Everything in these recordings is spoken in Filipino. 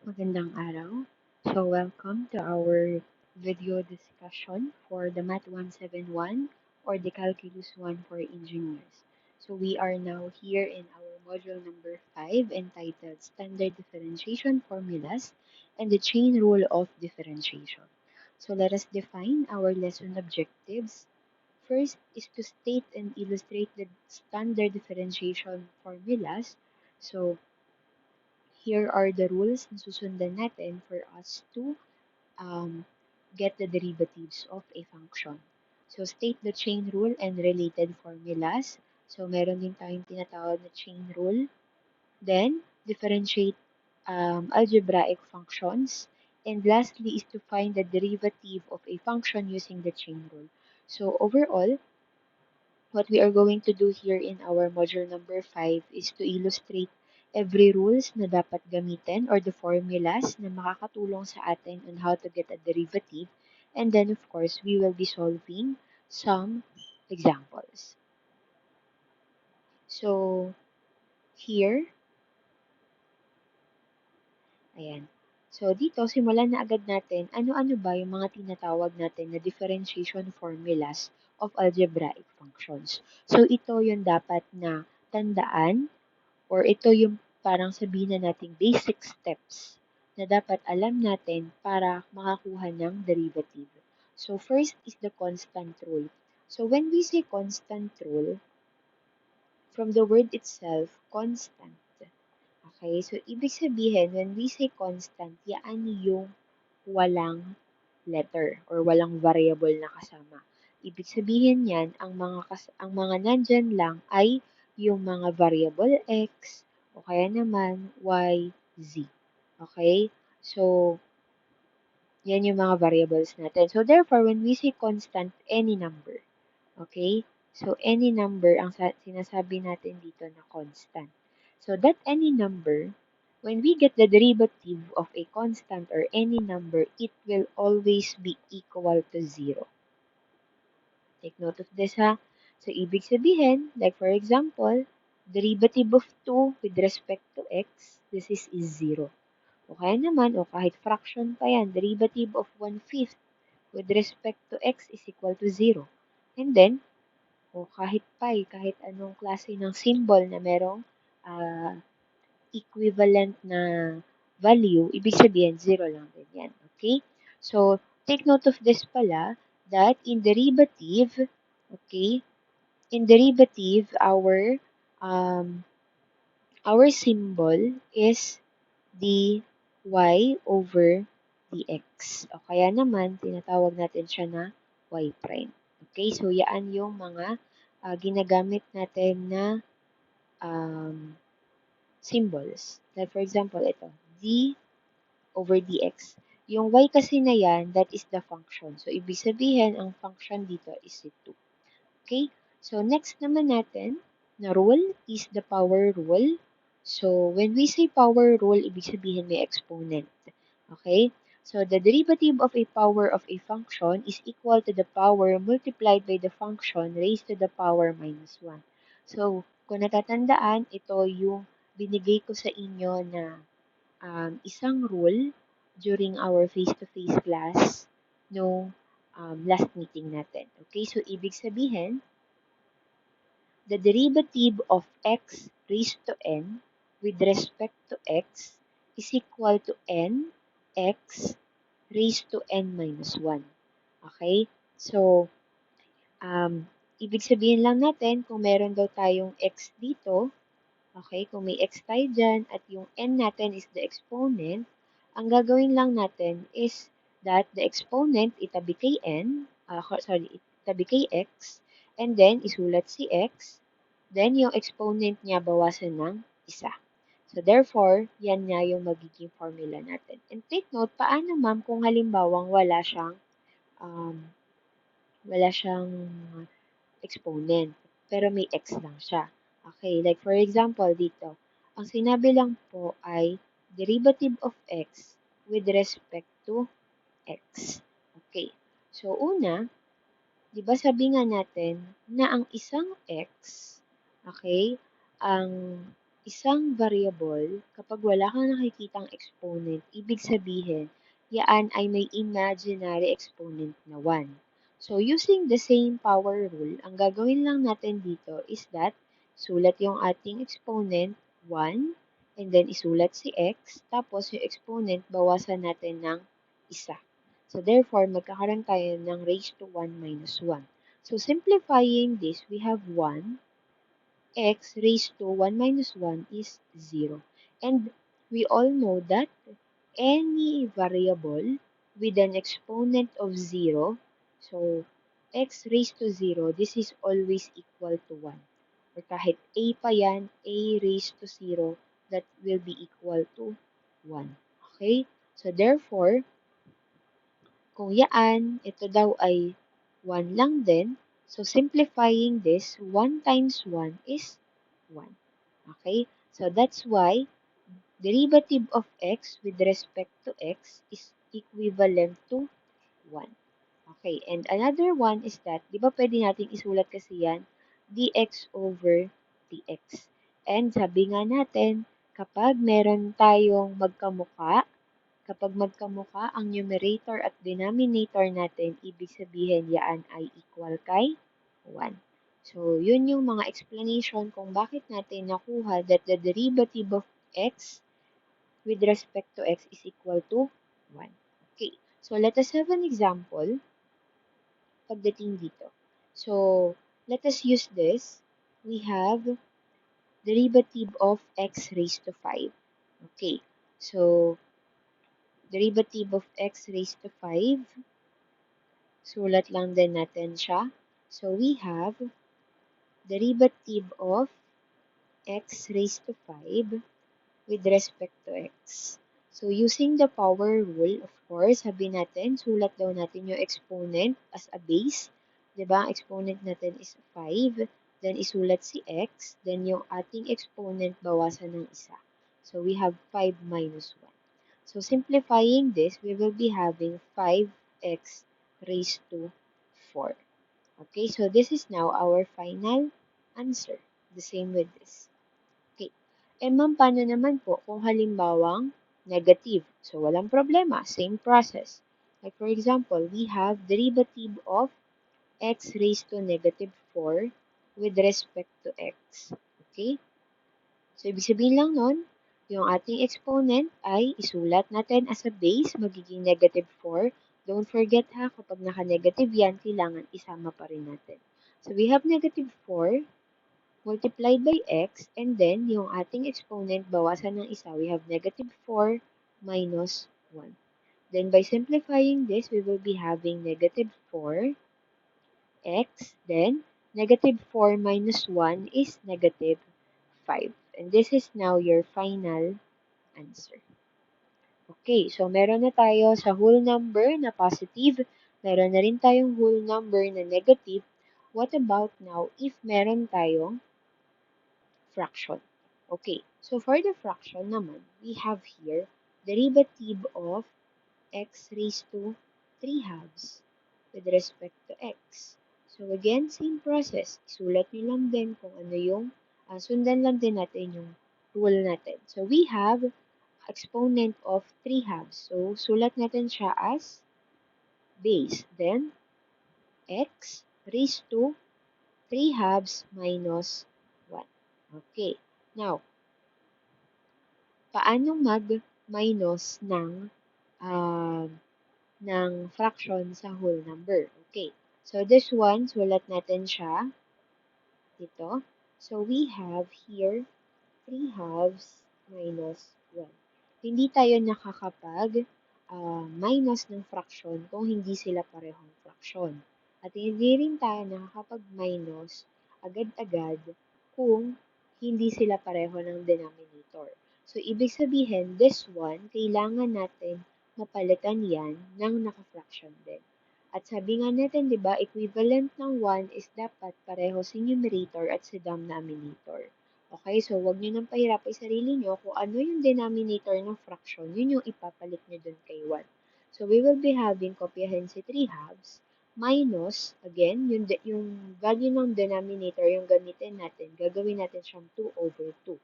Magandang araw. So, welcome to our video discussion for the Math 171 or the Calculus 1 for Engineers. So, we are now here in our module number 5 entitled Standard Differentiation Formulas and the Chain Rule of Differentiation. So, let us define our lesson objectives. First is to state and illustrate the standard differentiation formulas. So, here are the rules na susundan natin for us to get the derivatives of a function. So, state the chain rule and related formulas. So, meron din tayong tinatawag na chain rule. Then, differentiate algebraic functions. And lastly is to find the derivative of a function using the chain rule. So, overall, what we are going to do here in our module number 5 is to illustrate every rules na dapat gamitin or the formulas na makakatulong sa atin on how to get a derivative. And then, of course, we will be solving some examples. So, here, ayan. So, dito, simulan na agad natin ano-ano ba yung mga tinatawag natin na differentiation formulas of algebraic functions. So, ito yung dapat na tandaan or ito yung parang sabihin na nating basic steps na dapat alam natin para makakuha ng derivative. So, first is the constant rule. So, when we say constant rule, from the word itself, constant. Okay, so ibig sabihin, when we say constant, yan yung walang letter or walang variable na kasama. Ibig sabihin yan, ang mga nandyan lang ay yung mga variable x o kaya naman y, z. Okay? So, yan yung mga variables natin. So, therefore, when we say constant, any number. Okay? So, any number ang sinasabi natin dito na constant. So, that any number, when we get the derivative of a constant or any number, it will always be equal to 0. Take note of this, ha? So, ibig sabihin, like for example, derivative of 2 with respect to x, this is 0. O kaya naman, o kahit fraction pa yan, derivative of 1/5 with respect to x is equal to 0. And then, o kahit pi, kahit anong klase ng symbol na merong uh, equivalent na value, ibig sabihin 0 lang din yan. Okay? So, take note of this pala that in derivative, okay, in derivative, our symbol is dy over dx. O kaya naman, tinatawag natin siya na y prime. Okay, so yan yung mga ginagamit natin na um, symbols. Like for example, ito, d over dx. Yung y kasi na yan, that is the function. So, ibig sabihin, ang function dito is si 2. Okay? So, next naman natin na rule is the power rule. So, when we say power rule, ibig sabihin may exponent. Okay? So, the derivative of a power of a function is equal to the power multiplied by the function raised to the power minus 1. So, kung natatandaan, ito yung binigay ko sa inyo na isang rule during our face-to-face class no last meeting natin. Okay? So, ibig sabihin, the derivative of x raised to n with respect to x is equal to n x raised to n minus 1. Okay? So, ibig sabihin lang natin kung meron daw tayong x dito, okay, kung may x tayo dyan at yung n natin is the exponent, ang gagawin lang natin is that the exponent itabi kay n, itabi kay x, and then isulat si x, then yung exponent niya bawasan ng isa. So, therefore, yan nga yung magiging formula natin. And take note, paano ma'am kung halimbawang um, wala siyang exponent, pero may x lang siya. Okay, like for example, dito, ang sinabi lang po ay derivative of x with respect to x. Okay, so una, di ba sabi nga natin na ang isang x, okay, ang isang variable, kapag wala kang nakikitang exponent, ibig sabihin, yaan ay may imaginary exponent na 1. So, using the same power rule, ang gagawin lang natin dito is that, sulat yung ating exponent, 1, and then isulat si x, tapos yung exponent, bawasan natin ng isa. So, therefore, magkakaroon tayo ng raised to 1 minus 1. So, simplifying this, we have 1 x raised to 1 minus 1 is 0. And we all know that any variable with an exponent of 0, so x raised to 0, this is always equal to 1. Or kahit a pa yan, a raised to 0, that will be equal to 1. Okay? So therefore, kung yaan, ito daw ay 1 lang din. So, simplifying this, 1 times 1 is 1. Okay? So, that's why derivative of x with respect to x is equivalent to 1. Okay, and another one is that, di ba pwede natin isulat kasi yan, dx over dx. And sabi nga natin, kapag meron tayong magkamukha, kapag magkamukha ang numerator at denominator natin, ibig sabihin yaan ay equal kay 1. So, yun yung mga explanation kung bakit natin nakuha that the derivative of x with respect to x is equal to 1. Okay, so let us have an example pagdating dito. So, let us use this. We have derivative of x raised to 5. Okay, so derivative of x raised to 5, sulat lang din natin siya. So, we have derivative of x raised to 5 with respect to x. So, using the power rule, of course, sabi natin, sulat daw natin yung exponent as a base. Diba? Ang exponent natin is 5. Then, isulat si x. Then, yung ating exponent, bawasan ng isa. So, we have 5 minus 1. So, simplifying this, we will be having 5x raised to 4. Okay, so this is now our final answer. The same with this. Okay. Eh, ma'am, paano naman po kung halimbawang negative? So, walang problema. Same process. Like, for example, we have derivative of x raised to negative 4 with respect to x. Okay? So, ibig sabihin lang nun, yung ating exponent ay isulat natin as a base, magiging negative 4. Don't forget ha, kapag naka-negative yan, kailangan isama pa rin natin. So, we have negative 4 multiplied by x, and then yung ating exponent, bawasan ng isa, we have negative 4 minus 1. Then, by simplifying this, we will be having negative 4x, then negative 4 minus 1 is negative 5. And this is now your final answer. Okay, so meron na tayo sa whole number na positive, meron na rin tayong whole number na negative. What about now if meron tayong fraction? Okay, so for the fraction naman, we have here derivative of x raised to 3 halves with respect to x. So again, same process. Isulat nyo lang din kung ano yung, sundan lang din natin yung rule natin. So we have exponent of 3 halves. So sulat natin siya as base. Then, x raised to 3 halves minus 1. Okay. Now, paano mag-minus ng fraction sa whole number? Okay. So, this one, sulat natin siya dito. So, we have here 3 halves minus 1. Hindi tayo nakakapag minus ng fraction kung hindi sila parehong fraction. At hindi rin tayo nakakapag-minus agad-agad kung hindi sila pareho ng denominator. So, ibig sabihin, this one, kailangan natin mapalitan yan ng naka-fraction din. At sabi nga natin, di ba, equivalent ng 1 is dapat pareho si numerator at si denominator. Okay, so wag nyo nang pahirapan yung sarili nyo kung ano yung denominator ng fraction, yun yung ipapalit nyo dun kay 1. So we will be having kopyahin si 3 halves minus, again, yung value ng denominator, yung gamitin natin, gagawin natin siyang 2 over 2.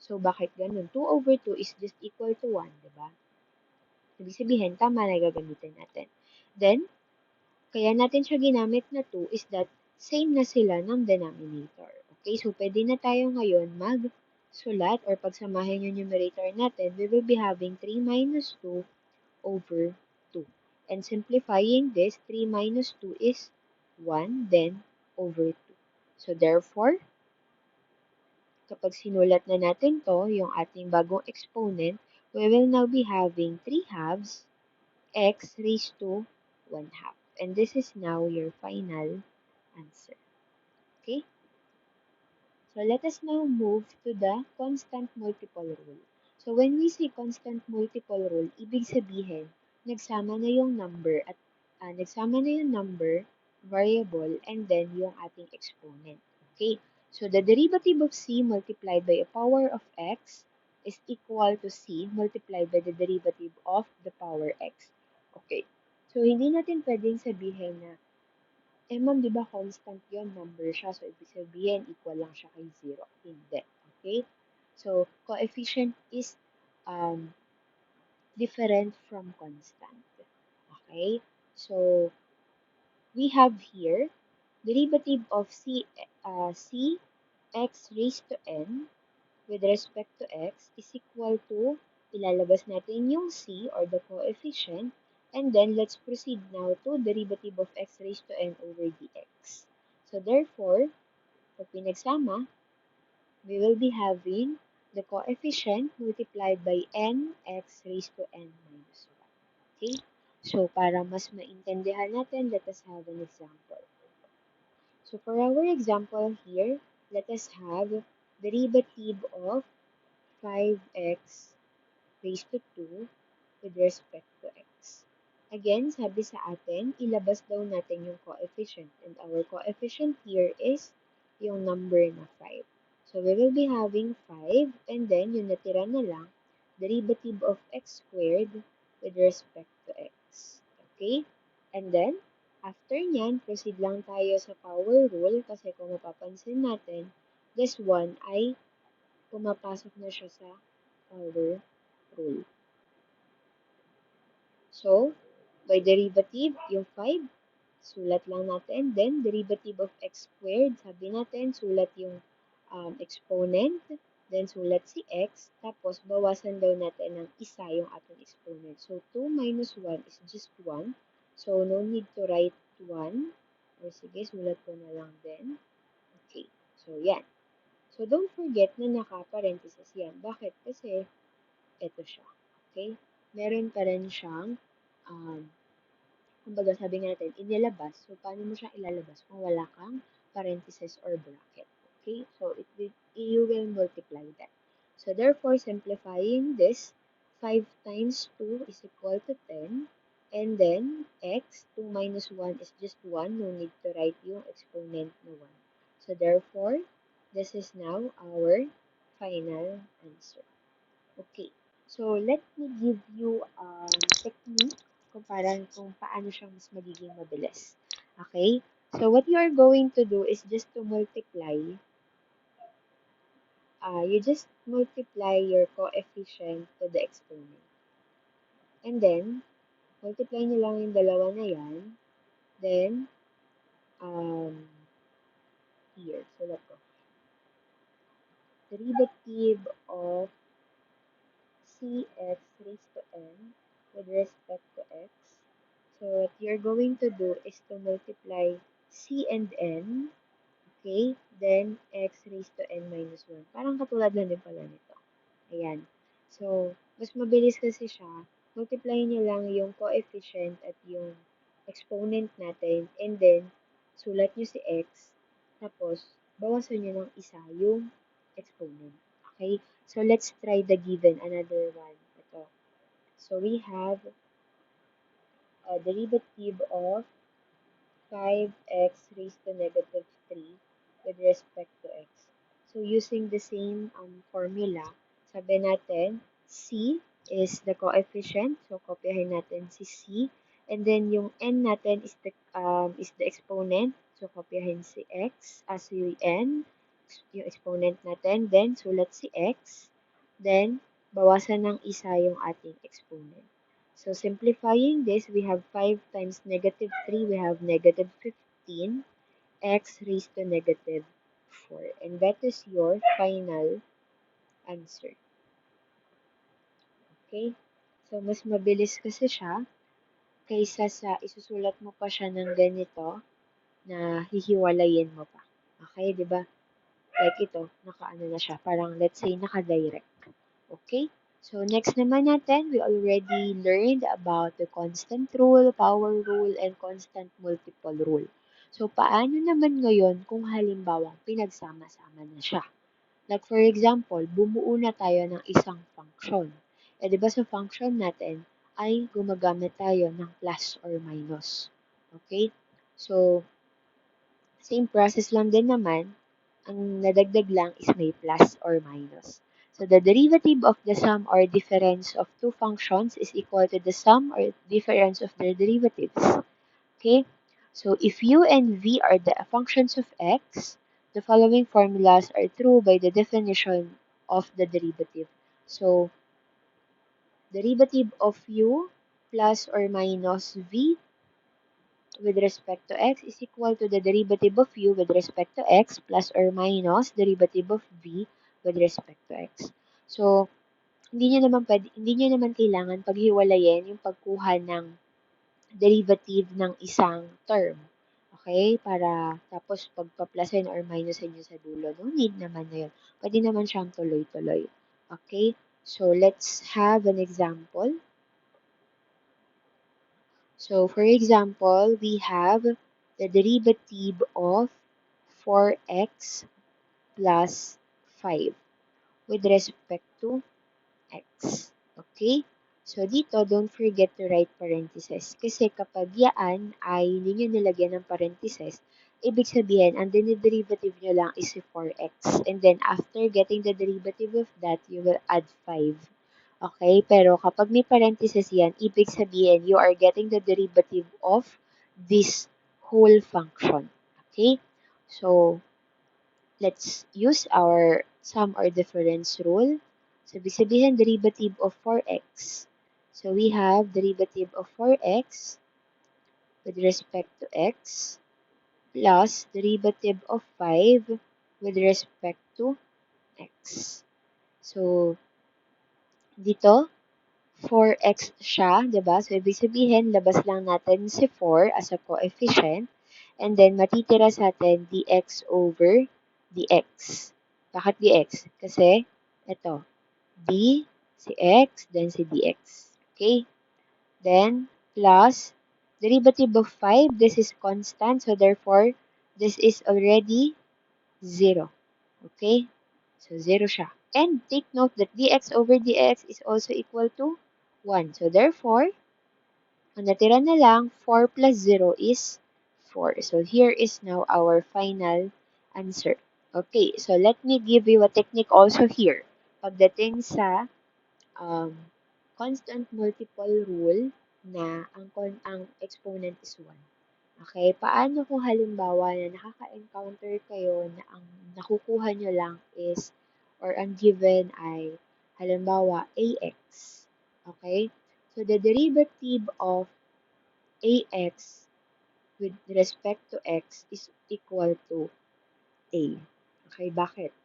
So, bakit ganun? 2 over 2 is just equal to 1, di ba? Ibig sabihin, tama na gagamitin natin. Then, kaya natin siya ginamit na 2 is that same na sila ng denominator. Okay, so pwede na tayo ngayon magsulat or pagsamahin yung numerator natin, we will be having 3 minus 2 over 2. And simplifying this, 3 minus 2 is 1, then over 2. So therefore, kapag sinulat na natin to, yung ating bagong exponent, we will now be having 3 halves x raised to 1 half. And this is now your final answer. Okay? So let us now move to the constant multiple rule. So when we say constant multiple rule, ibig sabihin, nagsama na yung number at nagsama na yung number, variable, and then yung ating exponent. Okay? So the derivative of c multiplied by a power of x is equal to c multiplied by the derivative of the power x. Okay. So hindi natin pwedeng sabihin na ma'am, di ba constant yon number siya. So, ibig sabihin, equal lang siya kay 0. Hindi. Okay? So, coefficient is um, different from constant. Okay? So, we have here derivative of c x raised to n with respect to x is equal to, ilalabas natin yung c or the coefficient, and then let's proceed now to derivative of x raised to n over dx. So therefore, pag pinagsama, we will be having the coefficient multiplied by n x raised to n minus 1. Okay? So para mas maintindihan natin, let us have an example. So for our example here, let us have derivative of 5x raised to 2 with respect to x. Again, sabi sa atin, ilabas daw natin yung coefficient. And our coefficient here is yung number na 5. So, we will be having 5 and then yung natira na lang, derivative of x squared with respect to x. Okay? And then, after nyan, proceed lang tayo sa power rule kasi kung mapapansin natin, this one ay pumapasok na siya sa power rule. So, by derivative, yung 5, sulat lang natin. Then, derivative of x squared, sabi natin, sulat yung exponent. Then, sulat si x. Tapos, bawasan daw natin ng isa yung ating exponent. So, 2 minus 1 is just 1. So, no need to write 1. Or sige, sulat ko na lang din. Okay. So, yan. So, don't forget na naka-parenthesis yan. Bakit? Kasi, ito siya. Okay? Meron pa rin siyang, kumbaga sabi nga natin, inilabas. So, paano mo siya ilalabas kung wala kang parenthesis or bracket? Okay? So, you will multiply that. So, therefore, simplifying this, 5 times 2 is equal to 10. And then, x, 2 minus 1 is just 1. No need to write yung exponent na 1. So, therefore, this is now our final answer. Okay. So, let me give you a technique kung paano siya mas magiging mabilis. Okay? So, what you are going to do is just to multiply. You just multiply your coefficient to the exponent. And then, multiply nyo lang yung dalawa na yan. Then, here, sulat ko. Derivative of cx raised to n with respect to x. So, what you're going to do is to multiply c and n, okay? Then, x raised to n minus 1. Parang katulad lang din pala nito. Ayan. So, mas mabilis kasi siya. Multiply niyo lang yung coefficient at yung exponent natin. And then, sulat niyo si x. Tapos, bawasan niyo ng isa yung exponent. Okay? So, let's try the given. Another one. Ito. So, we have a derivative of 5x raised to negative 3 with respect to x. So, using the same formula, sabi natin, c is the coefficient. So, kopyahin natin si c. And then, yung n natin is the exponent. So, kopyahin si x as yung n, yung exponent natin. Then, sulat si x. Then, bawasan ng isa yung ating exponent. So, simplifying this, we have 5 times negative 3, we have negative 15, x raised to negative 4. And that is your final answer. Okay? So, mas mabilis kasi siya kaysa sa isusulat mo pa siya ng ganito na hihiwalayin mo pa. Okay, di ba? Like ito, naka-ano na siya. Parang, let's say, naka-direct. Okay? So, next naman natin, we already learned about the constant rule, power rule, and constant multiple rule. So, paano naman ngayon kung halimbawang pinagsama-sama na siya? Like, for example, bumuo na tayo ng isang function. Eh, di ba sa function natin ay gumagamit tayo ng plus or minus. Okay? So, same process lang din naman. Ang nadagdag lang is may plus or minus. So, the derivative of the sum or difference of two functions is equal to the sum or difference of their derivatives. Okay? So, if u and v are the functions of x, the following formulas are true by the definition of the derivative. So, derivative of u plus or minus v with respect to x is equal to the derivative of u with respect to x plus or minus derivative of v with respect to x. So, hindi niyo naman kailangan paghiwalayin yung pagkuha ng derivative ng isang term. Okay? Para tapos pagpa-plusin or minusin nyo sa dulo. No need naman na yun. Pwede naman siyang tuloy-tuloy. Okay? So, let's have an example. So, for example, we have the derivative of 4x plus 5 with respect to x. Okay? So, dito, don't forget to write parentheses. Kasi kapag yaan ay hindi nyo nilagyan ng parentheses, ibig sabihin, ang derivative nyo lang is si 4x. And then, after getting the derivative of that, you will add 5. Okay? Pero kapag may parentheses yan, ibig sabihin, you are getting the derivative of this whole function. Okay? So, let's use our sum or difference rule. So, ibig sabihin, derivative of 4x. So, we have derivative of 4x with respect to x plus derivative of 5 with respect to x. So, dito, 4x siya, diba? So, ibig sabihin, labas lang natin si 4 as a coefficient. And then, matitira sa atin dx over dx. Bakit dx? Kasi, ito, d, si x, then si dx. Okay? Then, plus, derivative of 5, this is constant. So, therefore, this is already 0. Okay? So, 0 siya. And take note that dx over dx is also equal to 1. So, therefore, ang natira na lang, 4 plus 0 is 4. So, here is now our final answer. Okay, so let me give you a technique also here. Pagdating sa um, constant multiple rule na ang exponent is 1. Okay, paano kung halimbawa na nakaka-encounter kayo na ang nakukuha nyo lang is, or ang given ay, halimbawa, ax. Okay, so the derivative of ax with respect to x is equal to a. Okay, bakit?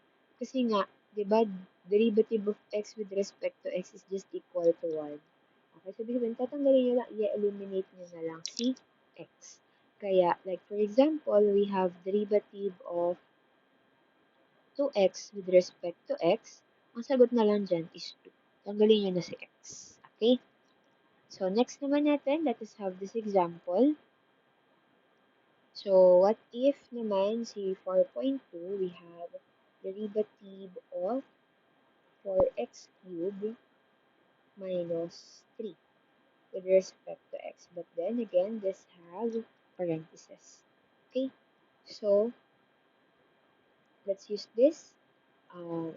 Kasi nga, di ba, derivative of x with respect to x is just equal to 1. Okay, so sabihin, tatanggalin nyo lang, i-eliminate nyo na lang si x. Kaya, like for example, we have derivative of 2x with respect to x. Ang sagot na lang dyan is 2. Tanggalin nyo na si x. Okay? So, next naman natin, let us have this example. So, what if naman si 4.2, we have derivative of 4x cubed minus 3 with respect to x. But then again, this has parentheses. Okay? So, let's use this.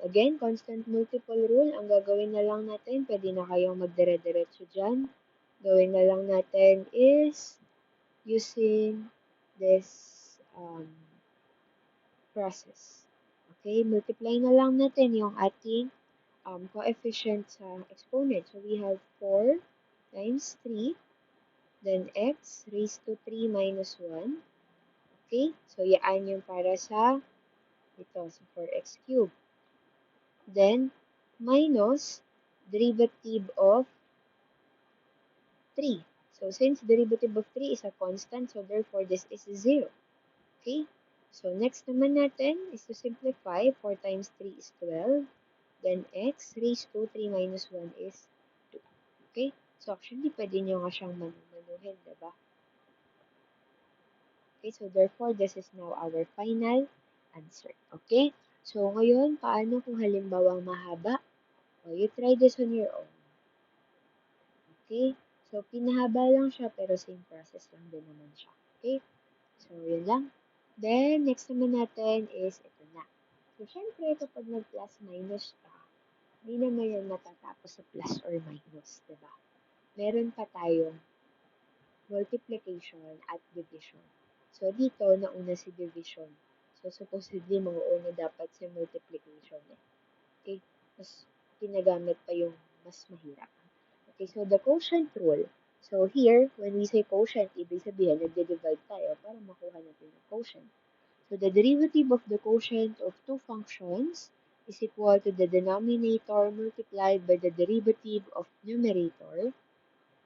Again, constant multiple rule. Ang gagawin na lang natin, pwede na kayong magdire-diretso dyan. Gawin na lang natin is using this process. Okay, multiply na lang natin yung ating coefficient sa exponent. So, we have 4 times 3, then x raised to 3 minus 1. Okay? So, yan yung para sa ito, so 4x cubed. Then, minus derivative of 3. So, since derivative of 3 is a constant, so therefore this is 0. Okay? So, next naman natin is to simplify. 4 times 3 is 12. Then, x raised to 3 minus 1 is 2. Okay? So, actually, pwede nyo nga siyang manuhin, diba? Okay, so therefore, this is now our final answer. Okay? So, ngayon, paano kung halimbawang mahaba? So, you try this on your own. Okay? So, pinahaba lang siya, pero same process lang din naman siya. Okay? So, yun lang. Then, next naman natin is ito na. So, syempre, kapag nag-plus-minus ka, hindi naman yan matatapos sa plus or minus, diba? Meron pa tayong multiplication at division. So, dito, nauna si division. So, supposedly, mauuna dapat si multiplication. Okay? Mas ginagamit pa yung mas mahirap. Okay, so the quotient rule. So, here, when we say quotient, ibig sabihin, nagde-divide tayo para makuha natin yung quotient. So, the derivative of the quotient of two functions is equal to the denominator multiplied by the derivative of numerator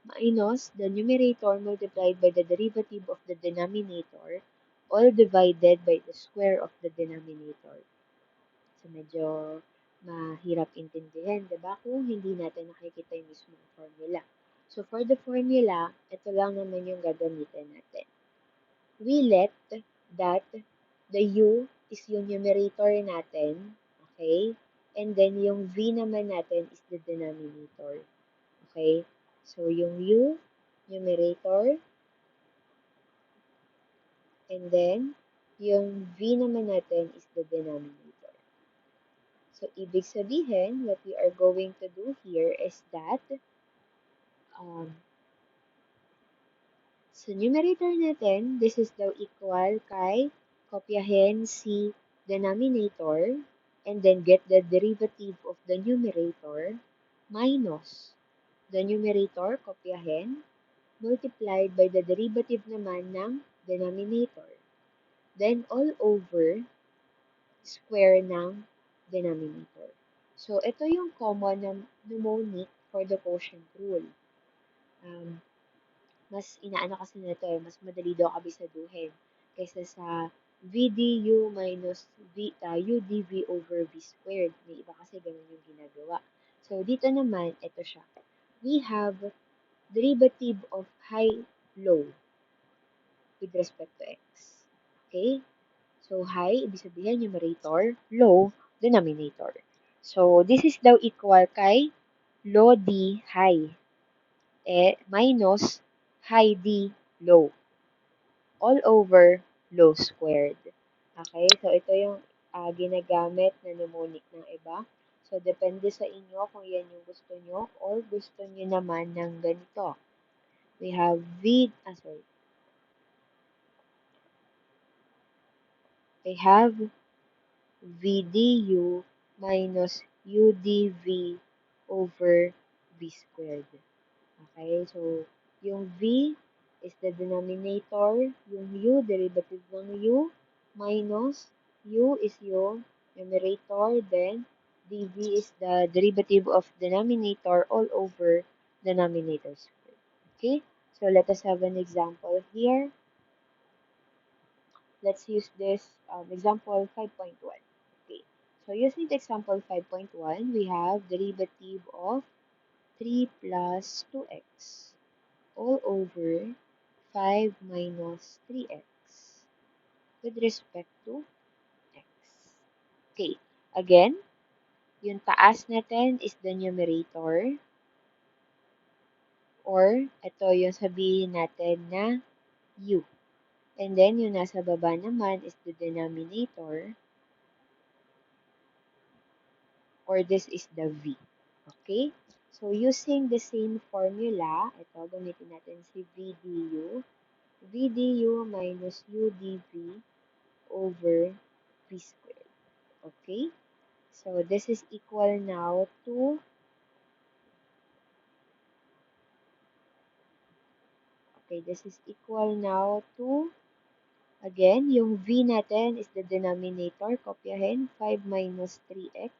minus the numerator multiplied by the derivative of the denominator, all divided by the square of the denominator. So, medyo mahirap intindihin, diba? Kung hindi natin nakikita yung mismong formula. So, for the formula, ito lang naman yung gagamitin natin. We let that the u is yung numerator natin, okay? And then, yung v naman natin is the denominator, okay? So, yung u, numerator, and then, yung v naman natin is the denominator. So, ibig sabihin, what we are going to do here is that, sa numerator natin, this is daw equal kay kopyahin si denominator and then get the derivative of the numerator minus the numerator, kopyahin, multiplied by the derivative naman ng denominator. Then, all over square ng denominator. So, ito yung common na mnemonic for the quotient rule. Mas inaano kasi nito mas madali daw kabisaduhin kaysa sa VDU minus UDV over V squared. May iba kasi ganun yung ginagawa. So, dito naman, ito siya. We have derivative of high, low with respect to x. Okay? So, high, ibig sabihin numerator, low, denominator. So, this is daw equal kay low D high minus high D low all over low squared. Okay? So, ito yung ginagamit na mnemonic ng iba. So, depende sa inyo kung yan yung gusto nyo or gusto nyo naman ng ganito. We have we have VDU minus UDV over V squared. Okay, so yung V is the denominator, yung U, derivative ng U, minus U is yung numerator, then dV is the derivative of denominator all over denominator squared. Okay, so let us have an example here. Let's use this example 5.1. Okay, so using the example 5.1, we have derivative of 3 plus 2x all over 5 minus 3x with respect to x. Okay, again, yung taas natin is the numerator or ito yung sabihin natin na u. And then, yung nasa baba naman is the denominator or this is the v. Okay? So, using the same formula, ito, gamitin natin si VDU. VDU minus UDV over V squared. Okay? So this is equal now to, okay, this is equal now to, again, yung v natin is the denominator. Kopyahin, 5 minus 3x.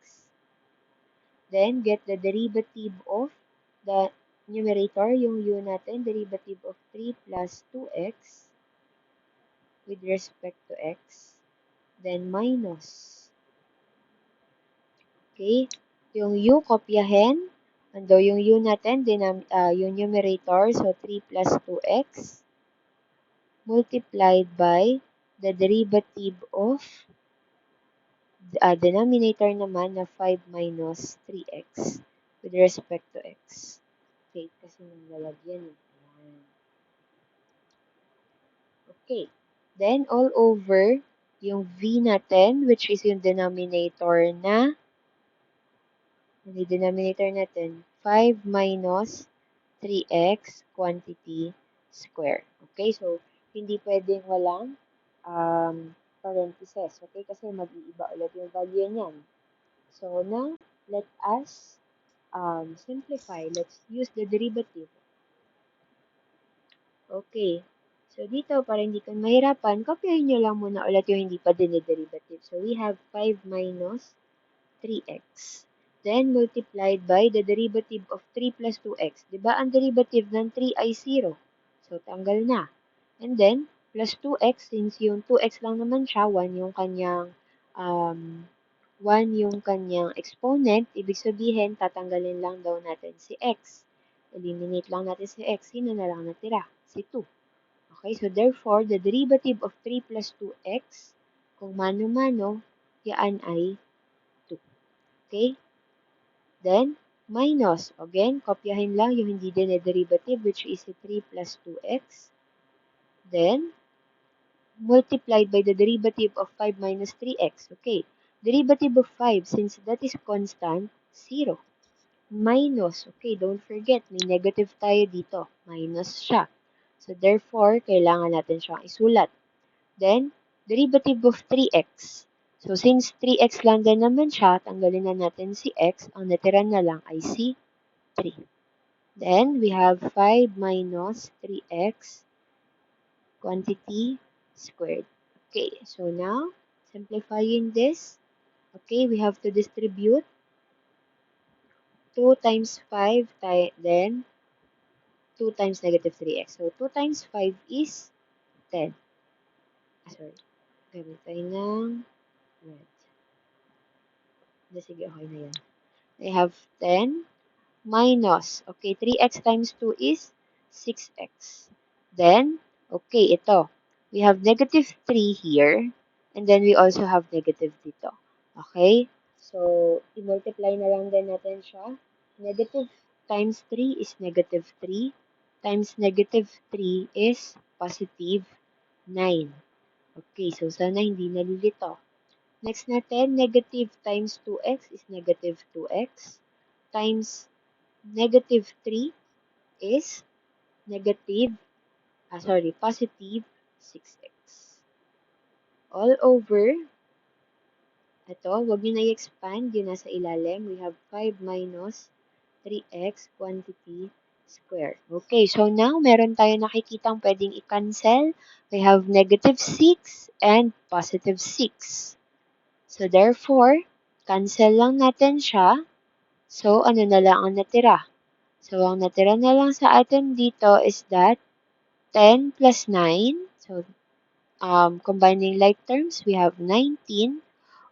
Then, get the derivative of the numerator, yung u natin, derivative of 3 plus 2x with respect to x. Then, minus. Okay? Yung u, kopyahin. Ando yung u natin, yung numerator, so 3 plus 2x multiplied by the derivative of denominator naman na 5 minus 3x with respect to x. Okay, kasi nang lalagyan eh. Ayan. Okay. Then, all over yung v natin, which is yung denominator na, yung denominator natin, 5 minus 3x quantity square. Okay, so, hindi pwedeng walang parentheses. Okay, kasi mag-iiba ulit yung value niyan. So, now, let us simplify. Let's use the derivative. Okay. So, dito, para hindi ka mahirapan, kopyahin nyo lang muna ulit yung hindi pa diniderivative. So, we have 5 minus 3x. Then, multiplied by the derivative of 3 plus 2x. Diba, ang derivative ng 3 ay 0. So, tanggal na. And then, plus 2x, since yung 2x lang naman siya, 1 yung kanyang 1 yung kanyang exponent, ibig sabihin, tatanggalin lang daw natin si x. Eliminate lang natin si x. Sino na lang natira? Si 2. Okay, so therefore, the derivative of 3 plus 2x, kung mano-mano, yaan ay 2. Okay? Then, minus. Again, kopyahin lang yung hindi din na derivative, which is si 3 plus 2x. Then, multiplied by the derivative of 5 minus 3x. Okay, derivative of 5, since that is constant, 0. Minus, okay, don't forget, may negative tayo dito. Minus siya. So, therefore, kailangan natin siyang isulat. Then, derivative of 3x. So, since 3x lang din naman siya, tanggalin na natin si x. Ang natira na lang ay si 3. Then, we have 5 minus 3x quantity squared. Okay, so now, simplifying this, okay, we have to distribute 2 times 5, then 2 times negative 3x. So, 2 times 5 is 10. Sorry. Gamit tayo ng red. Sige, okay na yan. I have 10 minus, okay, 3x times 2 is 6x. Then, okay, ito. We have negative 3 here, and then we also have negative dito. Okay? So, i-multiply na lang din natin siya. Negative times 3 is negative 3, times negative 3 is positive 9. Okay, so sana hindi nalilito. Next natin, negative times 2x is negative 2x, times negative 3 is positive 6x. All over, ito, wag nyo na i-expand, yun nasa ilalim. We have 5 minus 3x quantity square. Okay, so now, meron tayo nakikitang pwedeng i-cancel. We have negative 6 and positive 6. So, therefore, cancel lang natin siya. So, ano na lang ang natira? So, ang natira na lang sa atin dito is that 10 plus 9. So, combining like terms, we have 19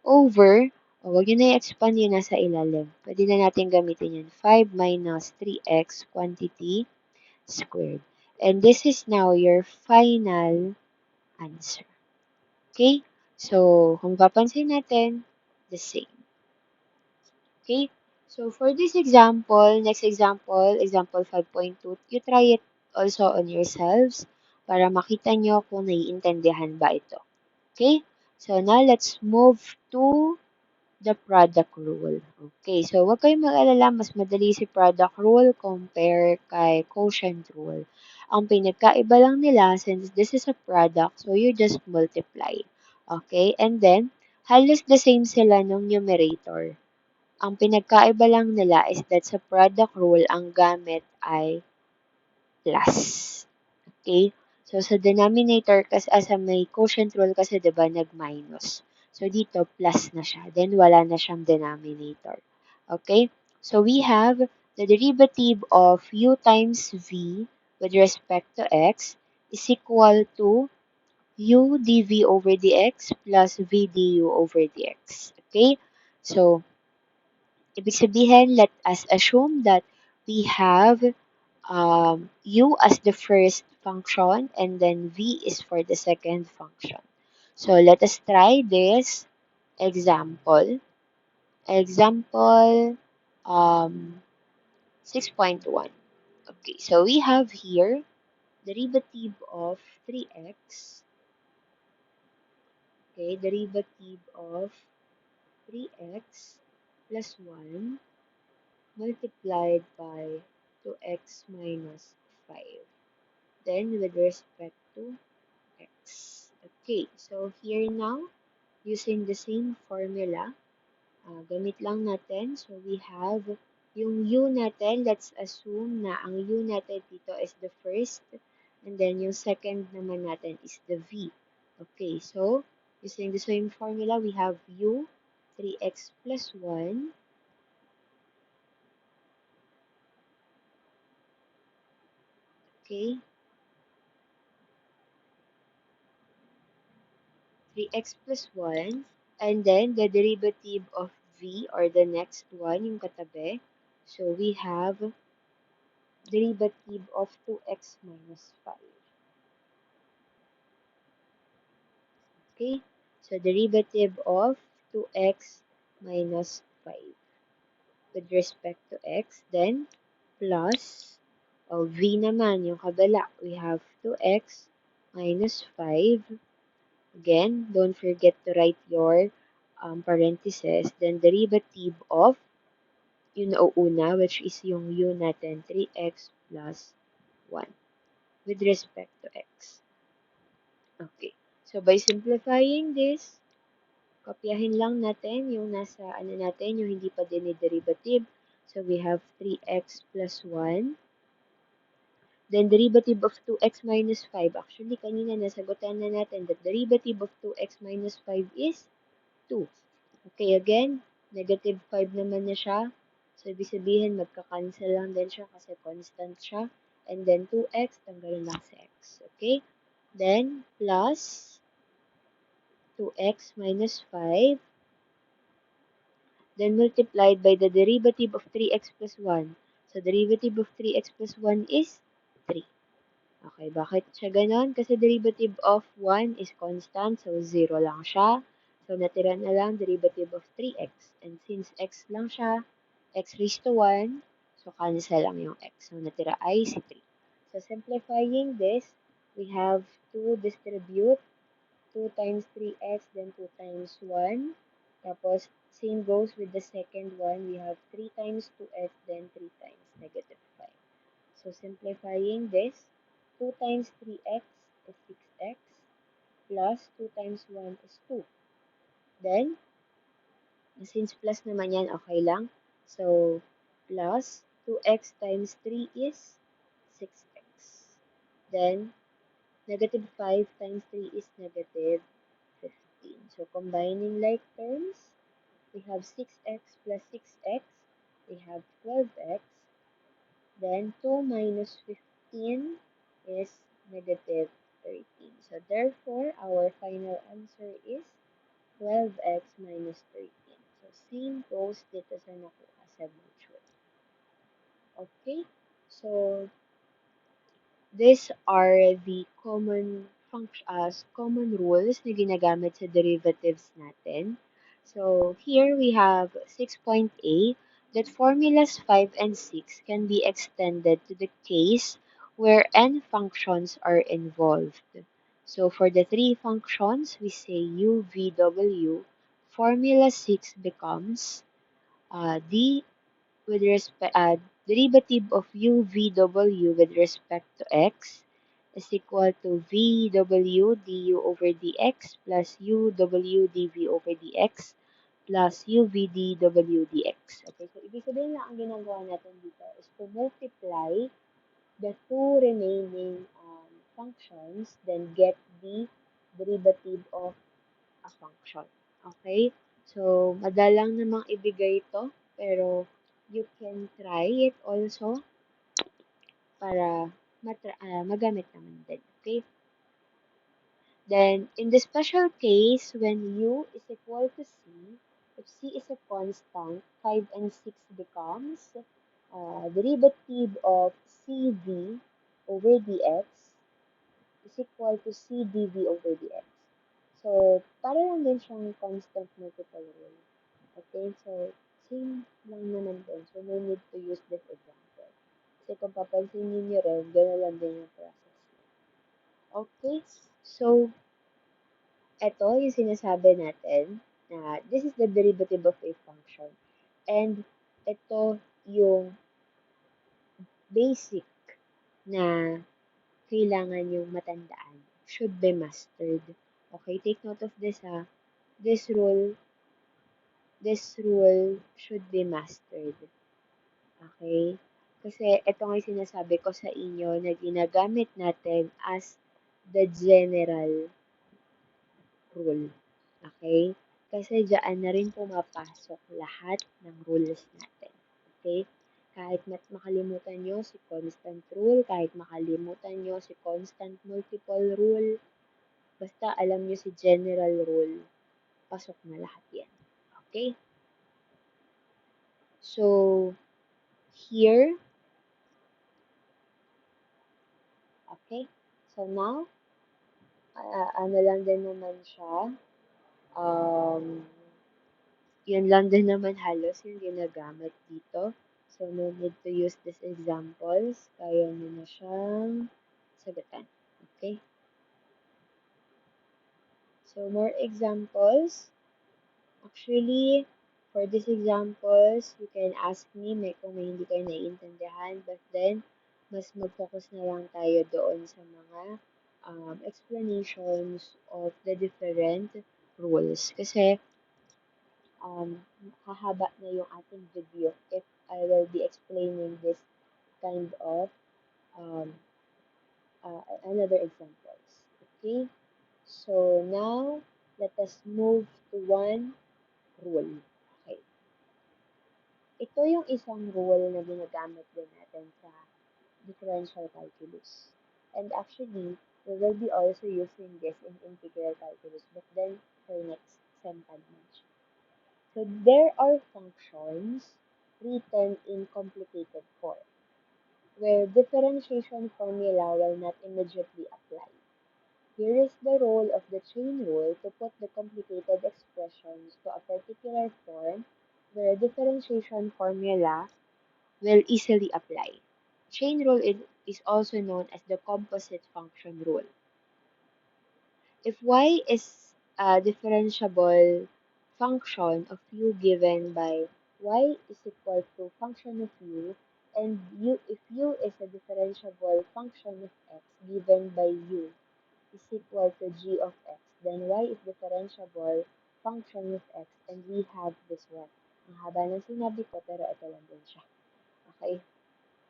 over, huwag nyo na i-expand yun nasa ilalim. Pwede na natin gamitin yun. 5 minus 3x quantity squared. And this is now your final answer. Okay? So, kung papansin natin, the same. Okay? So, for this example, next example, example 5.2, you try it also on yourselves para makita nyo kung naiintindihan ba ito. Okay? So, now let's move to the product rule. Okay, so wag kayong mag-alala, mas madali si product rule compare kay quotient rule. Ang pinagkaiba lang nila, since this is a product, so you just multiply. Okay, and then, halos the same sila nung numerator. Ang pinagkaiba lang nila is that sa product rule, ang gamit ay plus. Okay? So, sa denominator, kasi sa may quotient rule kasi, diba, nag-minus. So, dito, plus na siya. Then, wala na siyang denominator. Okay? So, we have the derivative of u times v with respect to x is equal to u dv over dx plus v du over dx. Okay? So, ibig sabihin, let us assume that we have u as the first function and then v is for the second function. So let us try this example. Example 6.1. Okay, so we have here derivative of 3x. Okay, derivative of 3x plus 1 multiplied by 2x minus 5. Then with respect to x. Okay, so here now, using the same formula, gamit lang natin. So we have yung u natin, let's assume na ang u natin dito is the first, and then yung second naman natin is the v. Okay, so using the same formula, we have u 3x plus 1. Okay, 3x plus 1. And then, the derivative of v, or the next one, yung katabi. So, we have derivative of 2x minus 5. Okay? So, derivative of 2x minus 5 with respect to x. Then, plus, v naman, yung kabala, we have 2x minus 5. Again, don't forget to write your parentheses. Then, derivative of yung nauuna, which is yung u natin, 3x plus 1 with respect to x. Okay. So, by simplifying this, kopyahin lang natin yung nasa, natin, yung hindi pa din derivative. So, we have 3x plus 1. Then, derivative of 2x minus 5. Actually, kanina nasagutan na natin that derivative of 2x minus 5 is 2. Okay, again, negative 5 naman na siya. So, ibig sabihin, magka-cancel lang din siya kasi constant siya. And then, 2x, tanggalin lang si x. Okay? Then, plus 2x minus 5. Then, multiplied by the derivative of 3x plus 1. So, derivative of 3x plus 1 is 3. Okay, bakit siya ganon? Kasi derivative of 1 is constant, so 0 lang siya. So, natira na lang derivative of 3x. And since x lang siya, x raised to 1, so cancel lang yung x. So, natira ay si 3. So, simplifying this, we have to distribute 2 times 3x, then 2 times 1. Tapos, same goes with the second one. We have 3 times 2x, then 3 times negative 5. So, simplifying this, 2 times 3x is 6x, plus 2 times 1 is 2. Then, since plus naman yan, okay lang. So, plus 2x times 3 is 6x. Then, negative 5 times 3 is negative 15. So, combining like terms, we have 6x plus 6x, we have 12x. Then 2 minus 15 is negative 13. So therefore, our final answer is 12x minus 13. So same goes dito sa nakuha sa virtual. Okay? So these are the common rules na ginagamit sa derivatives natin. So here we have 6.a that formulas 5 and 6 can be extended to the case where n functions are involved. So for the three functions, we say u, v, w. Formula 6 becomes d with respect derivative of u v w with respect to x is equal to VW du over dx plus UW dV over dx plus UV dW dx. Okay, so ibig sabihin lang ang ginagawa natin dito is to multiply the two remaining functions, then get the derivative of a function. Okay? So, madalang namang ibigay ito, pero you can try it also para magamit naman din. Okay? Then, in the special case, when u is equal to c, if c is a constant, 5 and 6 becomes derivative of cv over dx is equal to c dv over dx. So, para lang din siyang constant multiple rule. Okay, so same lang naman din. So, no need to use this example. Kasi kung papansin ninyo rin, gano'n lang din yung process. Okay, so, ito yung sinasabi natin na this is the derivative of a function. And ito yung basic na kailangan yung matandaan. Should be mastered. Okay, take note of this ha. This rule should be mastered. Okay? Kasi ito nga yung sinasabi ko sa inyo na ginagamit natin as the general rule. Okay? Kasi diyan na rin pumapasok lahat ng rules natin. Okay? Kahit makalimutan nyo si constant rule, kahit makalimutan nyo si constant multiple rule, basta alam nyo si general rule, pasok na lahat yan. Okay? So, here, okay? So, now, ano lang din naman siya, yun lang din naman halos yung ginagamit dito. So, no need to use these examples. Kaya nyo na siyang sagutan. Okay? So, more examples. Actually, for these examples, you can ask me kung may hindi kayo naiintindihan. But then, mas mag-focus na lang tayo doon sa mga explanations of the different rules. Kasi, hahaba na yung ating video if I will be explaining this kind of um, another examples. Okay? So, now, let us move to one rule. Okay. Ito yung isang rule na ginagamit din natin sa differential calculus. And actually, we will be also using this in integral calculus, but then for next sem mention. So there are functions written in complicated form, where differentiation formula will not immediately apply. Here is the role of the chain rule to put the complicated expressions to a particular form where differentiation formula will easily apply. Chain rule is also known as the composite function rule. If y is a differentiable function of u given by y is equal to function of u, and if u is a differentiable function of x given by u is equal to g of x, then y is differentiable function of x, and we have this one. Ang haba ng sinabi ko, pero ito lang din siya. Okay?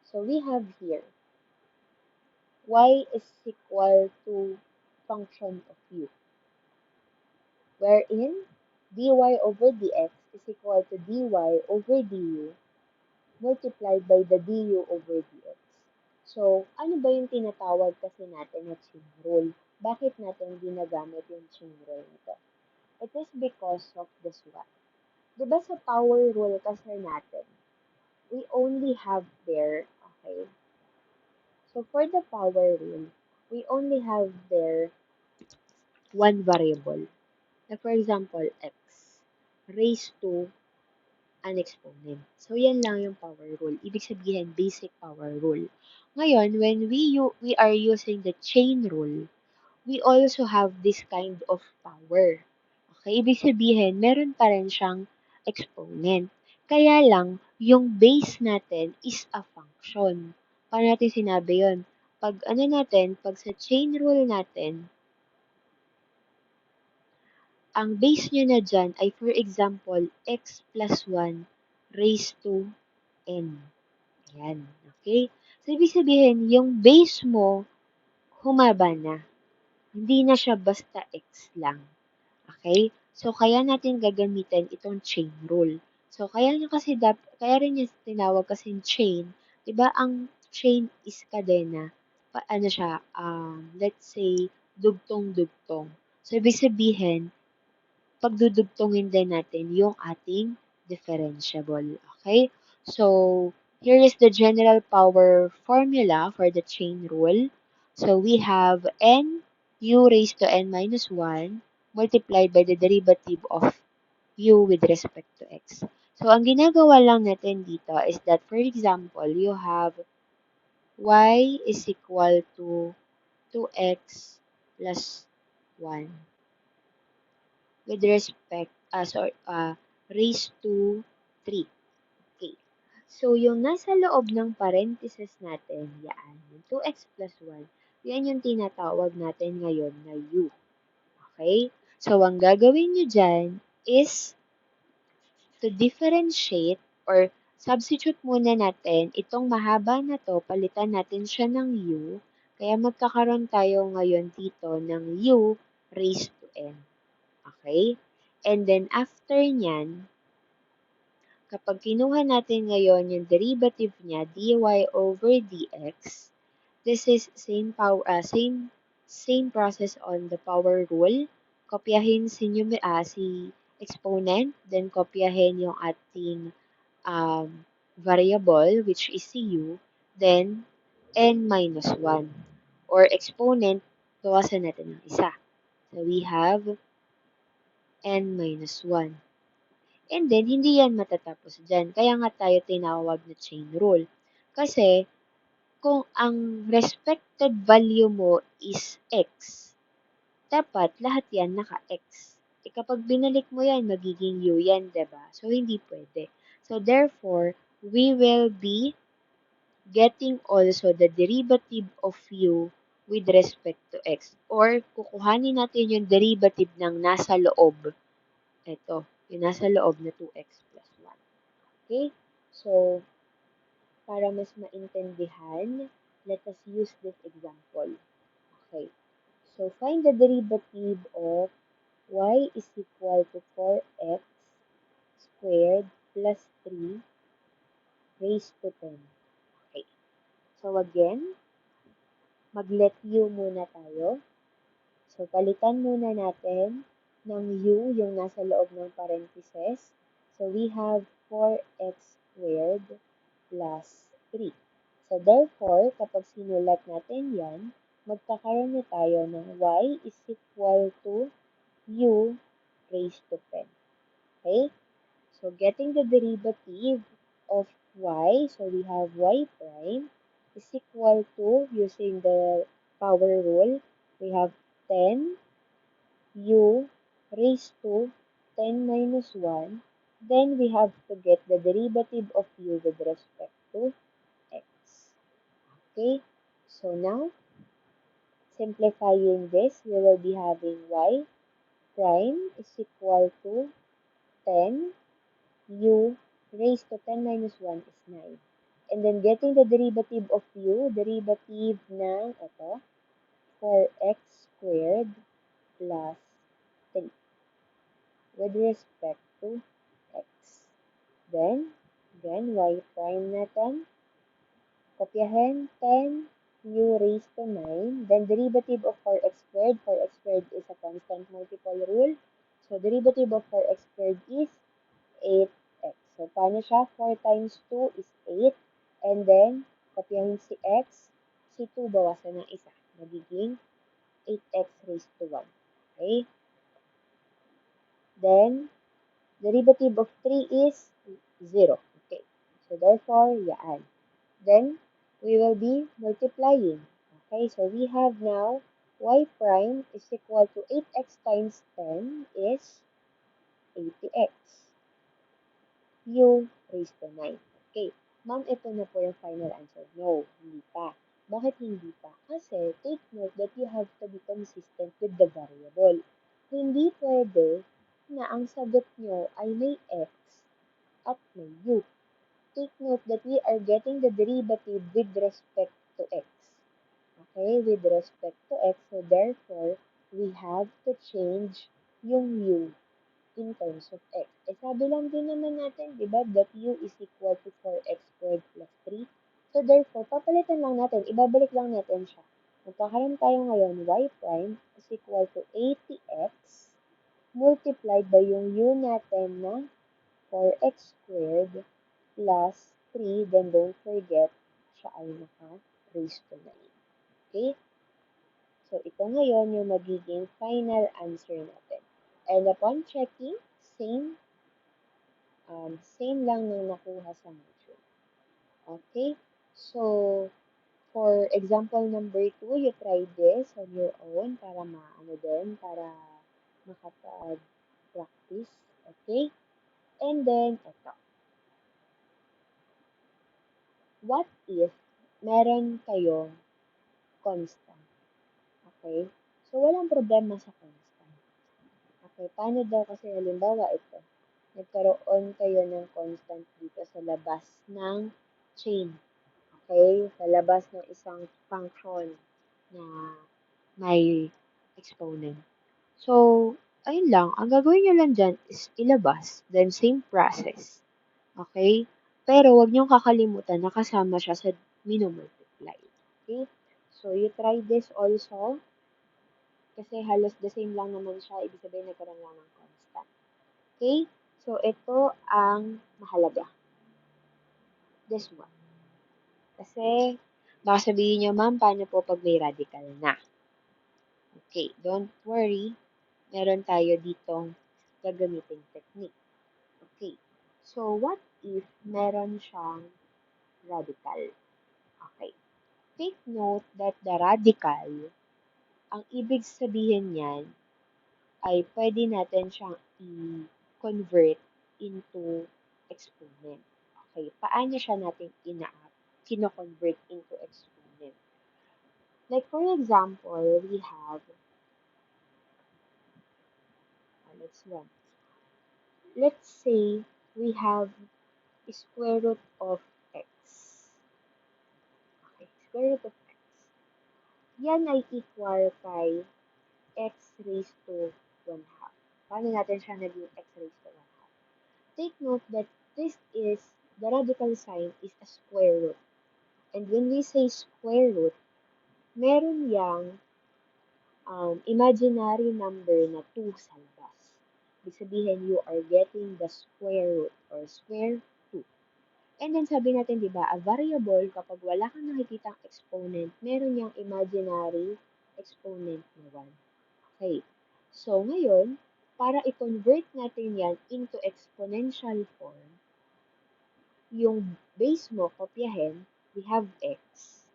So we have here y is equal to function of u, wherein dy over dx is equal to dy over du multiplied by the du over dx. So, ano ba yung tinatawag kasi natin na chain rule? Bakit natin ginagamit yung chain rule nito? It is because of this one. Diba sa power rule kasi natin, we only have there, okay, so for the power rule, we only have there one variable. Like for example, x raised to an exponent. So, yan lang yung power rule. Ibig sabihin, basic power rule. Ngayon, when we are using the chain rule, we also have this kind of power. Okay? Ibig sabihin, meron pa rin siyang exponent. Kaya lang, yung base natin is a function. Paano natin sinabi yun? pag sa chain rule natin, ang base nyo na dyan ay for example, x plus 1 raised to n. Ayan. Okay? So, ibig sabihin, yung base mo, humaba na. Hindi na siya basta x lang. Okay? So, kaya natin gagamitin itong chain rule. So, kaya rin niya tinawag kasing chain. Diba, ang chain is kadena. Ano siya, let's say, dugtong-dugtong. So, ibig sabihin, pagdudugtongin din natin yung ating differentiable. Okay? So, here is the general power formula for the chain rule. So, we have n u raised to n minus 1 multiplied by the derivative of u with respect to x. So, ang ginagawa lang natin dito is that, for example, you have y is equal to 2x plus 1 with respect, raised to 3. Okay. So, yung nasa loob ng parentheses natin, yan, yung 2x plus 1, yan yung tinatawag natin ngayon na u. Okay? So, ang gagawin nyo dyan is to differentiate or substitute muna natin itong mahaba na to, palitan natin siya ng u, kaya magkakaroon tayo ngayon dito ng u raised to n. Okay? And then, after nyan, kapag kinuha natin ngayon yung derivative niya, dy over dx, this is same process on the power rule. Kopyahin si exponent, then kopyahin yung ating variable, which is si u, then n minus 1. Or exponent, bawasan natin ng isa. So, we have n minus 1. And then, hindi yan matatapos dyan. Kaya nga tayo tinawag na chain rule. Kasi, kung ang respected value mo is x, dapat lahat yan naka-x. E kapag binalik mo yan, magiging u yan, diba? So, hindi pwede. So, therefore, we will be getting also the derivative of u with respect to x. Or, kukuhanin natin yung derivative ng nasa loob. Ito, yung nasa loob na 2x plus 1. Okay? So, para mas maintindihan, let us use this example. Okay. So, find the derivative of y is equal to 4x squared plus 3 raised to 10. Okay. So, again, mag-let u muna tayo. So, palitan muna natin ng u yung nasa loob ng parentheses. So, we have 4x squared plus 3. So, therefore, kapag sinulat natin yan, magkakaroon na tayo ng y is equal to u raised to 10. Okay? So, getting the derivative of y, so we have y prime is equal to, using the power rule, we have 10 u raised to 10 minus 1. Then, we have to get the derivative of u with respect to x. Okay, so now, simplifying this, we will be having y prime is equal to 10 u raised to 10 minus 1 is 9. And then getting the derivative of u, derivative ng ito, 4x squared plus 3 with respect to x. Then, again, y prime natin, kopyahin 10 u raised to 9. Then, derivative of 4x squared. 4x squared is a constant multiple rule. So, derivative of 4x squared is 8x. So, paano siya? 4 times 2 is 8. And then, kopyahin si x. Si 2, bawasan ng isa. Magiging 8x raised to 1. Okay? Then, derivative of 3 is 0. Okay. So, therefore, yan. Then, we will be multiplying. Okay, so we have now y prime is equal to 8x times 10 is 80x. U raised to 9. Okay, ma'am, ito na po yung final answer. No, hindi pa. Bakit hindi pa? Kasi take note that you have to be consistent with the variable. Hindi pwede na ang sagot nyo ay may x at may u. Take note that we are getting the derivative with respect to x. Okay, with respect to x, so therefore, we have to change yung u in terms of x. Eh, sabi lang din naman natin, di ba, that u is equal to 4x squared plus 3. So, therefore, papalitan lang natin, ibabalik lang natin siya. Magkakaroon tayo ngayon, y prime is equal to 80x multiplied by yung u natin na 4x squared plus 3, then don't forget, siya ay naka-raise to 9. Okay? So, ito ngayon yung magiging final answer natin. And upon checking, same lang nung nakuha sa module. Okay? So, for example number 2, you try this on your own para para makapag-practice. Okay? And then, ito. What if meron kayong constant? Okay? So, walang problema sa constant. Okay, paano daw kasi halimbawa ito, nagkaroon kayo ng constant dito sa labas ng chain. Okay? Sa labas ng isang function na may exponent. So, ayun lang. Ang gagawin nyo lang dyan is ilabas. Then, same process. Okay? Pero, wag nyo kakalimutan na kasama siya sa minumultiply. Okay? So, you try this also. Kasi halos the same lang naman siya. Ibig sabihin, nagkaroon lang ng constant. Okay? So, ito ang mahalaga. This one. Kasi, baka sabihin nyo, ma'am, paano po pag may radical na? Okay, don't worry. Meron tayo ditong gagamitin technique. Okay. So, what if meron siyang radical? Okay. Take note that the radical, ang ibig sabihin niyan, ay pwede natin siyang i-convert into exponent. Okay, paano siya natin kino-convert into exponent? Like for example, we have, let's say we have square root of x. Okay, square root of x. Yan ay equal kay x raised to 1 half. Paano natin siya naging x raised to 1 half? Take note that this is, the radical sign is a square root. And when we say square root, meron yang imaginary number na 2 sa labas. Ibig sabihin, you are getting the square root or square 2. And then sabi natin, di ba, a variable, kapag wala kang nakikitang exponent, meron yang imaginary exponent na 1. Okay. So, ngayon, para i-convert natin yan into exponential form, yung base mo, kopyahin, we have x.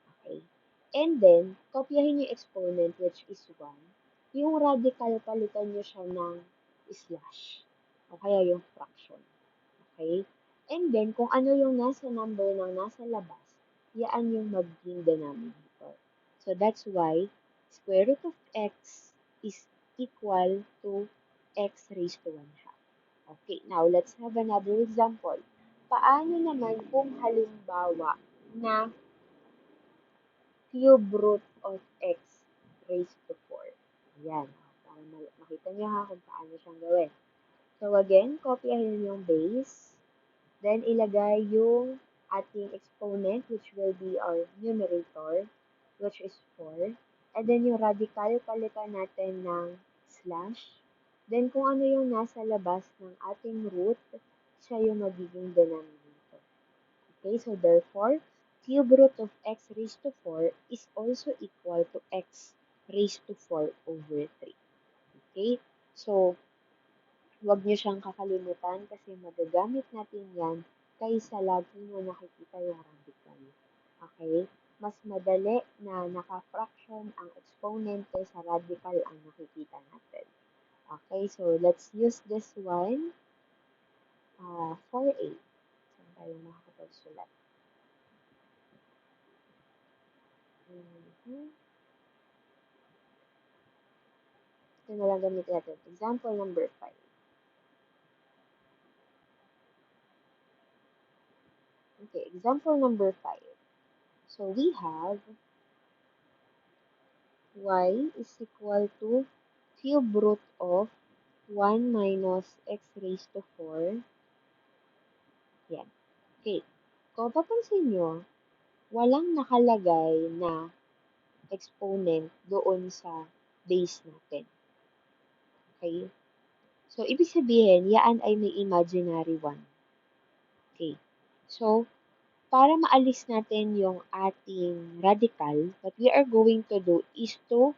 Okay. And then, kopyahin yung exponent, which is 1. Yung radical, palitan nyo siya ng slash. O kaya yung fraction. Okay? And then, kung ano yung nasa number ng nasa labas, yan yung magiging denominator. So, that's why square root of x is equal to x raised to 1 half. Okay, now let's have another example. Paano naman kung halimbawa na cube root of x raised to 4? Yan. Para makita niyo ha kung paano siyang gawin. So again, kopyahin yung base. Then ilagay yung ating exponent, which will be our numerator, which is 4. And then yung radical, palitan natin ng slash. Then kung ano yung nasa labas ng ating root, siya yung magiging denominator. Okay, so therefore, cube root of x raised to 4 is also equal to x raised to 4 over 3. Okay, so huwag niyo siyang kakalimutan kasi magagamit natin yan kaysa lagi mo nakikita yung radical. Okay, mas madali na naka-fraction ang exponent kaysa radical ang nakikita natin. Okay, so let's use this one. 4a. Saan tayo makakapagsulat? Mhm. Ito na lang gamitin natin. Example number 5. Okay, example number 5. So we have y is equal to cube root of 1 minus x raised to 4. Yan. Okay. Kung papansin nyo, walang nakalagay na exponent doon sa base natin. Okay? So, ibig sabihin, yaan ay may imaginary 1. Okay. So, para maalis natin yung ating radical, what we are going to do is to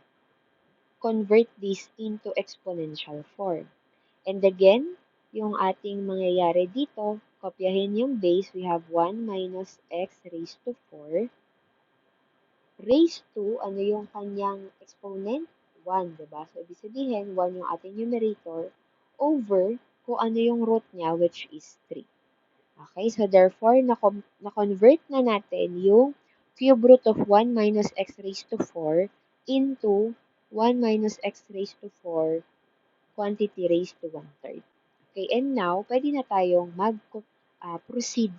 convert this into exponential form. And again, yung ating mangyayari dito, kopyahin yung base, we have 1 minus x raised to 4 raised to, ano yung kanyang exponent? 1, diba? So, ibig sabihin, 1 yung ating numerator over kung ano yung root niya, which is 3. Okay? So, therefore, na-convert na natin yung cube root of 1 minus x raised to 4 into 1 minus x raised to 4 quantity raised to 1/3. Okay, and now, pwede na tayong mag-proceed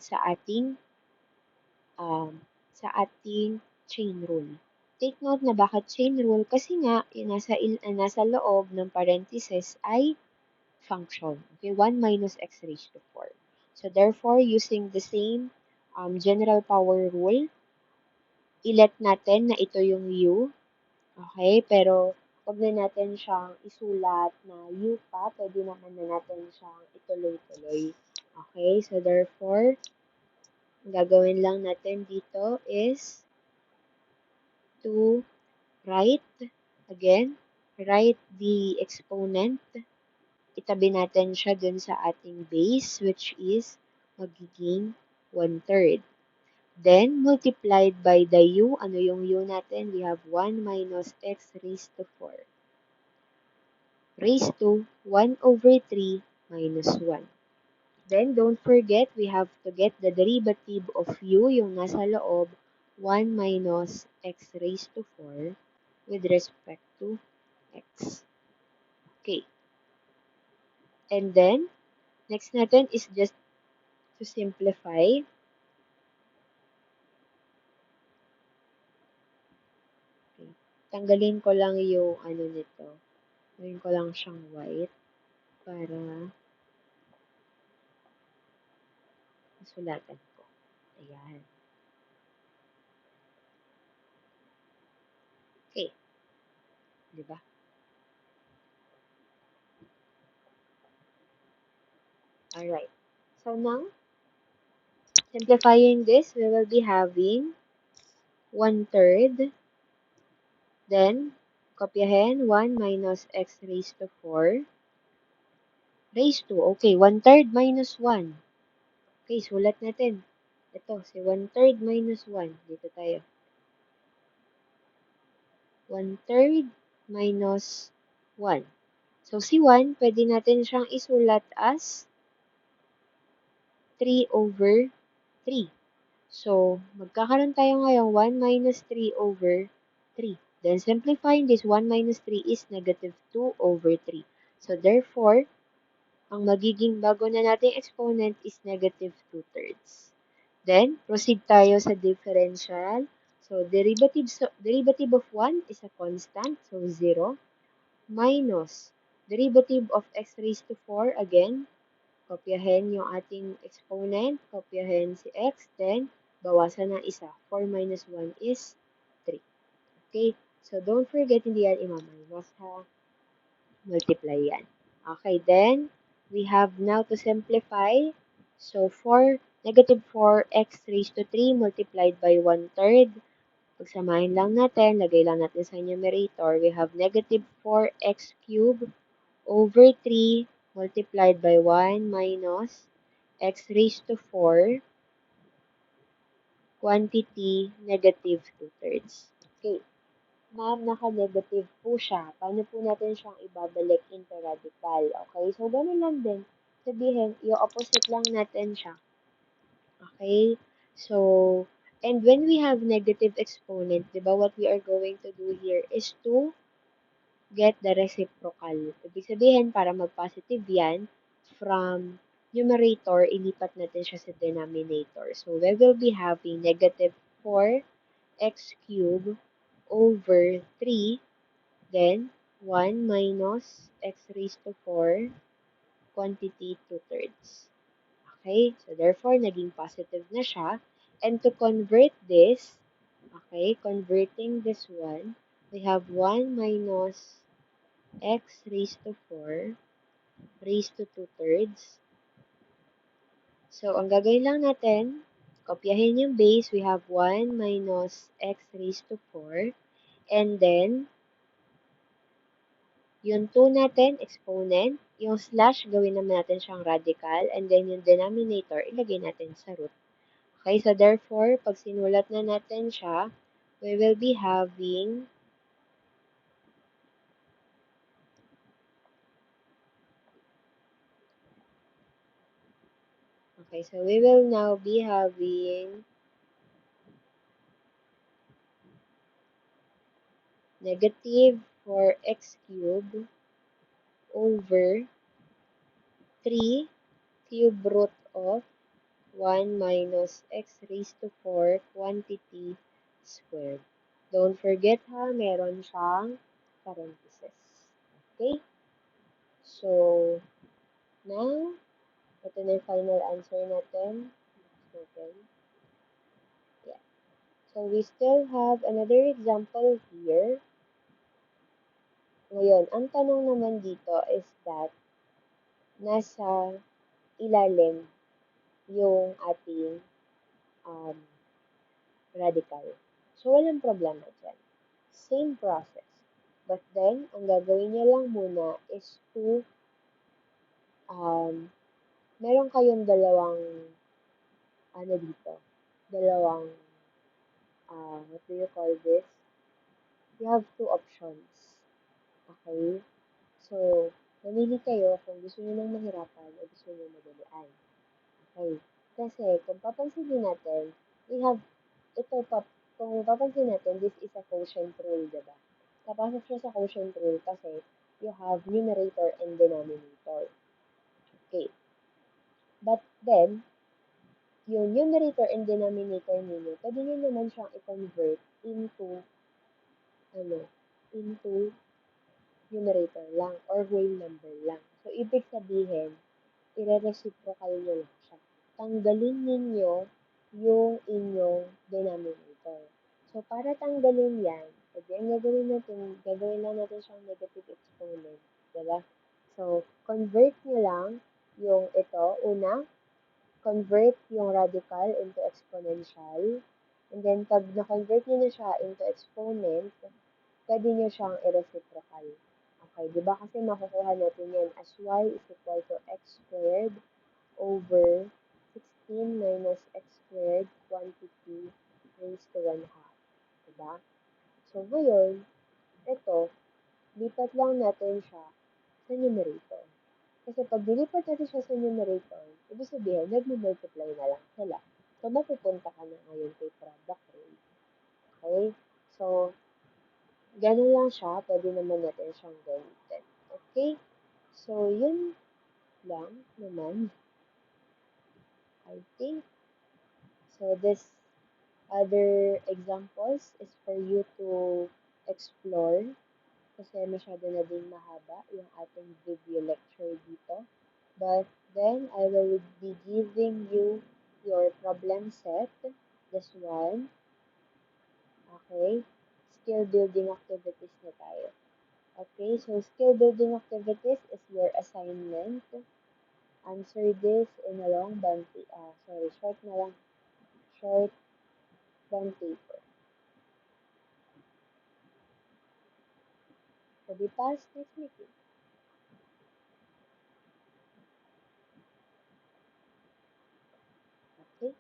um, sa ating chain rule. Take note na bakit chain rule kasi nga yung nasa loob ng parentheses ay function. Okay, 1 minus x raised to 4. So therefore, using the same general power rule, ilet natin na ito yung u. Okay, pero wag na natin siyang isulat na u pa. Pwede naman na natin siyang ituloy-tuloy. Okay, so therefore, ang gagawin lang natin dito is to write, again, write the exponent. Itabi natin siya dun sa ating base, which is magiging 1/3. Then, multiplied by the u. Ano yung u natin? We have 1 minus x raised to 4 raised to 1 over 3 minus 1. Then, don't forget, we have to get the derivative of u, yung nasa loob, 1 minus x raised to 4 with respect to x. Okay. And then, next natin is just to simplify. Okay. Tanggalin ko lang yung ano nito. Gawin ko lang siyang white para masulatan ko. Ayan. Okay. Diba? Alright. So now, simplifying this, we will be having 1/3. Then, kopyahin, 1 minus x raised to 4 raised to, okay, 1/3 minus 1. Okay, sulat natin. Ito, si 1/3 minus 1. Dito tayo. 1/3 minus 1. So, si 1, pwede natin siyang isulat as 3 over 3. So, magkakaroon tayo ngayon 1 minus 3 over 3. Then, simplifying this, 1 minus 3 is negative 2 over 3. So, therefore, ang magiging bago na nating exponent is negative 2/3. Then, proceed tayo sa differential. So, derivative of 1 is a constant, so 0, minus derivative of x raised to 4, again, kopyahin yung ating exponent, kopyahin si x, then, bawasan ng isa. 4 minus 1 is 3. Okay? So, don't forget, hindi yan imaminus, ha? Multiply yan. Okay, then, we have now to simplify. So, negative 4x raised to 3 multiplied by 1/3. Pagsamahin lang natin, lagay lang natin sa numerator. We have negative 4x cubed over 3 multiplied by 1 minus x raised to 4 quantity negative 2/3. Okay. Ma'am, naka-negative po siya. Paano po natin siyang ibabalik into radical? Okay, so ganun lang din. Sabihin, i-opposite lang natin siya. Okay? So, And when we have negative exponent, di ba, what we are going to do here is to get the reciprocal. Ibig sabihin, para mag-positive yan, from numerator, ilipat natin siya sa denominator. So, we will be having negative 4x cubed over 3, then 1 minus x raised to 4, quantity 2/3. Okay? So, therefore, naging positive na siya. And to convert this, okay, converting this one, we have 1 minus x raised to 4 raised to 2/3. So, ang gagawin lang natin, kopyahin yung base. We have 1 minus x raised to 4. And then, yung 2 natin, exponent. Yung slash, gawin naman natin siyang radical. And then, yung denominator, ilagay natin sa root. Okay, so therefore, pag sinulat na natin siya, we will be having okay, so we will now be having negative 4x cubed over 3 cube root of 1 minus x raised to 4 quantity squared. Don't forget ha, meron siyang parentheses. Okay? So, now, ito na yung final answer natin. Okay. Yeah. So, we still have another example here. Ngayon, ang tanong naman dito is that nasa ilalim yung ating um, radical. So, walang problema dyan. Same process. But then, ang gagawin niya lang muna is to, meron kayong dalawang, ano dito, dalawang, what do you call this? You have two options. Okay? So, mamili kayo kung gusto niyo nang mahirapan o gusto niyo madalian. Okay? Kasi, kung papansin natin, we have, ito pa, kung papansin natin, this is a quotient rule, diba? Napasok siya sa quotient rule kasi you have numerator and denominator. Okay. But then, yung numerator and denominator ninyo, pwede nyo naman siyang i-convert into, into numerator lang or whole number lang. So, ibig sabihin, ire-reciprocal nyo lang siya. Tanggalin ninyo yung inyong denominator. So, para tanggalin yan, edi ang gagawin lang natin siyang negative exponent. Diba? So, convert nyo lang yung ito. Una, convert yung radical into exponential. And then, pag na-convert nyo na siya into exponent, pwede nyo siyang i-reciprocal. Okay, di ba? Kasi makukuha natin yan as y is equal to x squared over 16 minus x squared quantity raised to 1 half. Diba? So, ngayon, ito, lipat lang natin siya sa numerator. Kasi pag dilipat natin siya sa numerator, ibig sabihin, nag-multiply na lang sila. So, mapupunta ka na ngayon kay product rule. Okay? So, ganun lang siya. Pwede naman natin siyang gamitin. Okay? So, yun lang naman. I think. So, this other examples is for you to explore kasi masyado na din mahaba yung ating video lecture dito. But then, I will be giving you your problem set, this one. Okay? Skill building activities na tayo. Okay, so skill building activities is your assignment. Answer this in a long bond, short na lang, short bond paper. So, we pass next meeting. Okay?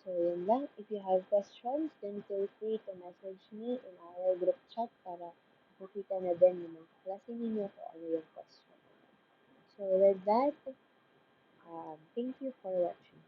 So, yun lang. If you have questions, then feel free to message me in our group chat para makita na din yung mga klase ninyo kung ano yung question. So, with that, thank you for watching.